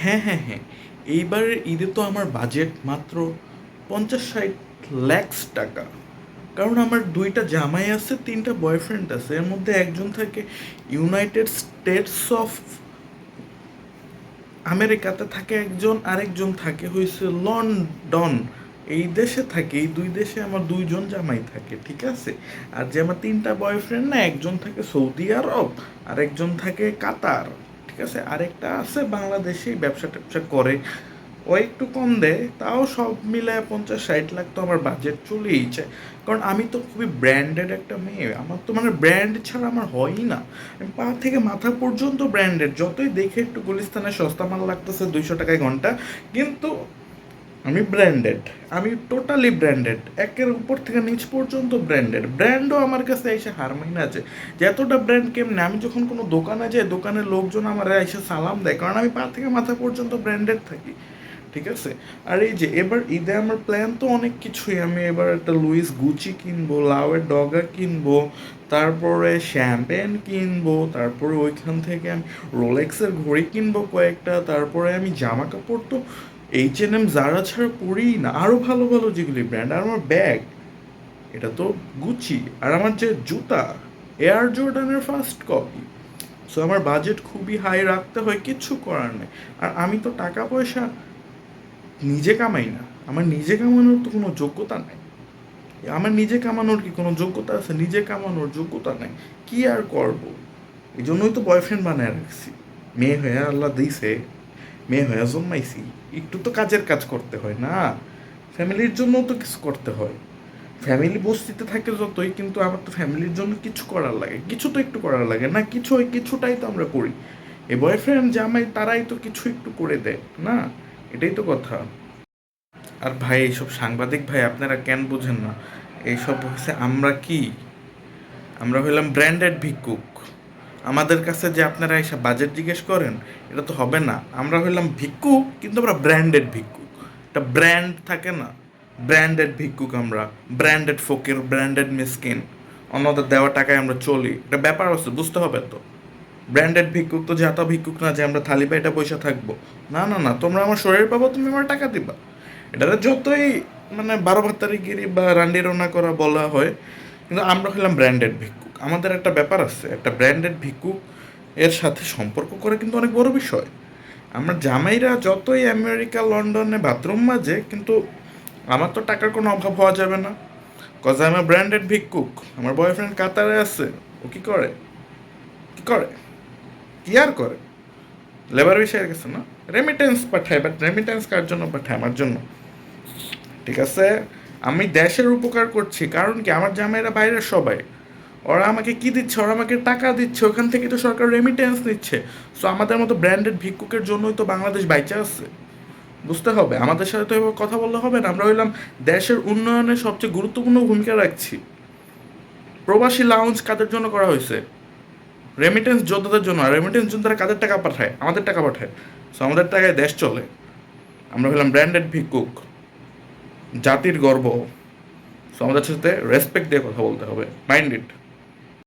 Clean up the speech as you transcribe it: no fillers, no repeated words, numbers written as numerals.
হ্যাঁ, হ্যাঁ, হ্যাঁ। এইবারের ঈদে তো আমার বাজেট মাত্র ৫০-৬০ লাখ টাকা। কারণ আমার ২টা জামাই আছে, ৩টা বয়ফ্রেন্ড আছে। এর মধ্যে একজন থাকে ইউনাইটেড স্টেটস অফ আমেরিকাতে থাকে একজন, আরেকজন থাকে হইছে লন্ডন। এই দেশে থাকে, এই ২ দেশে আমার ২ জন জামাই থাকে, ঠিক আছে? আর যে আমার ৩টা বয়ফ্রেন্ড না, একজন থাকে সৌদি আরব, আরেকজন থাকে কাতার, ঠিক আছে? আরেকটা আছে বাংলাদেশেই ব্যবসা-ট্যাবসা করে। ও একটু কম দেয়, তাও সব মিলায় ৫০-৬০ লাখ তো আমার বাজেট চলেই যায়। কারণ আমি তো খুবই ব্র্যান্ডেড একটা মেয়ে, আমার তো মানে ব্র্যান্ড ছাড়া আমার হয়ই না। আমি পা থেকে মাথা পর্যন্ত ব্র্যান্ডেড, যতই দেখে একটু গুলিস্তানে সস্তা মাল লাগতেছে ২০০ টাকায় ঘন্টা, কিন্তু আমি ব্র্যান্ডেড। আমি টোটালি ব্র্যান্ডেড, একের উপর থেকে নিচ পর্যন্ত ব্র্যান্ডেড। ব্র্যান্ডও আমার কাছে এসে হার মাইনা আছে যে এতটা ব্র্যান্ড কেমনে। আমি যখন কোনো দোকানে যাই, দোকানের লোকজন আমার এসে সালাম দেয়, কারণ আমি পা থেকে মাথা পর্যন্ত ব্র্যান্ডেড থাকি, ঠিক আছে? আর এই যে এবার ঈদে আমার প্ল্যান তো অনেক কিছুই। আমি এবার একটা লুইস গুচি কিনবো, লাউয়ের ডগা কিনবো, তারপরে শ্যাম্পেন কিনবো, তারপরে ওইখান থেকে আমি রোলেক্সের ঘড়ি কিনবো কয়েকটা, তারপরে আমি জামা কাপড় তো H&M জারা ছাড়া পরিই না, আরও ভালো ভালো যেগুলি ব্র্যান্ড। আর আমার ব্যাগ, এটা তো গুচি। আর আমার যে জুতা, এয়ার জর্ডানের ফার্স্ট কপি। সো আমার বাজেট খুবই হাই রাখতে হয়, কিচ্ছু করার নেই। আর আমি তো টাকা পয়সা নিজে কামাই না, আমার নিজে কামানোর তো কোনো যোগ্যতা নাই। আমার নিজে কামানোর কি কোনো যোগ্যতা আছে? নিজে কামানোর যোগ্যতা নাই, কি আর করব? এই জন্যই তো বয়ফ্রেন্ড বানায় রাখছি। মেয়ে হয়ে আল্লাহ দিছে, মেয়ে হয়ে জন্মাইছি, একটু তো কাজের কাজ করতে হয় না? ফ্যামিলির জন্যও তো কিছু করতে হয়। ফ্যামিলি বস্তিতে থাকে যতই, কিন্তু আমার তো ফ্যামিলির জন্য কিছু করার লাগে, কিছু তো একটু করার লাগে না? কিছু ওই কিছুটাই তো আমরা করি। এই বয়ফ্রেন্ড জামাই তারাই তো কিছু একটু করে দেয় না? এটাই তো কথা। আর ভাই, এইসব সাংবাদিক ভাই আপনারা কেন বুঝেন না? এইসব হচ্ছে আমরা কি, আমরা হইলাম ব্র্যান্ডেড ভিক্ষুক। আমাদের কাছে যে আপনারা এসে বাজেট জিজ্ঞেস করেন, এটা তো হবে না। আমরা হইলাম ভিক্ষুক, কিন্তু আমরা ব্র্যান্ডেড ভিক্ষুক। একটা ব্র্যান্ড থাকে না, ব্র্যান্ডেড ভিক্ষুক আমরা। ব্র্যান্ডেড ফকির, ব্র্যান্ডেড মিসকিন, অন্যদের দেওয়া টাকায় আমরা চলি। একটা ব্যাপার আছে, বুঝতে হবে তো। ব্র্যান্ডেড ভিক্ষুক তো জাতা ভিক্ষুক না যে আমরা থালি পাইটা পয়সা থাকবো। না, না, না, তোমরা আমার শরীর পাবো, তুমি আমার টাকা দিবা। এটা যতই মানে ১২ ভাত্তারিগিরি বা রান্ডিরোনা করা বলা হয়, কিন্তু আমরা হলাম ব্র্যান্ডেড ভিক্ষুক। আমাদের একটা ব্যাপার আছে, একটা ব্র্যান্ডেড ভিক্ষুক এর সাথে সম্পর্ক করা কিন্তু অনেক বড় বিষয়। আমরা জামাইরা যতই আমেরিকা লন্ডনে বাথরুম মাজে, কিন্তু আমার তো টাকার কোনো অভাব হওয়া যাবে না। কজ আমি ব্র্যান্ডেড ভিক্ষুক। আমার বয়ফ্রেন্ড কাতারে আছে, ও কি করে? কি করে? কি আর করে? লেবার বিষয়ে গেছে না, রেমিটেন্স পাঠায়। বাট রেমিটেন্স কার জন্য পাঠায়? আমার জন্য, ঠিক আছে? আমি দেশের উপকার করছি, কারণ কি আমার জামাইরা বাইরের সবাই। ওরা আমাকে কি দিচ্ছে? ওরা আমাকে টাকা দিচ্ছে, ওখান থেকে তো সরকার রেমিটেন্স নিচ্ছে। সো আমাদের মতো ব্র্যান্ডেড ভিক্ষুকের জন্যই তো বাংলাদেশ বাইচা আছে। বুঝতে হবে, আমাদের সাথে তো এভাবে কথা বললে হবে না। আমরা হইলাম দেশের উন্নয়নে সবচেয়ে গুরুত্বপূর্ণ ভূমিকা রাখছি। প্রবাসী লাউঞ্জ কাদের জন্য করা হয়েছে? রেমিটেন্স যোদ্ধাদের জন্য। আর রেমিটেন্স যোদ্ধারা কাদের টাকা পাঠায়? আমাদের টাকা পাঠায়। সো আমাদের টাকায় দেশ চলে। আমরা হলাম ব্র্যান্ডেড ভিক্ষুক, জাতির গর্ব। সো আমাদের সাথে রেসপেক্ট দিয়ে কথা বলতে হবে, মাইন্ড ইট।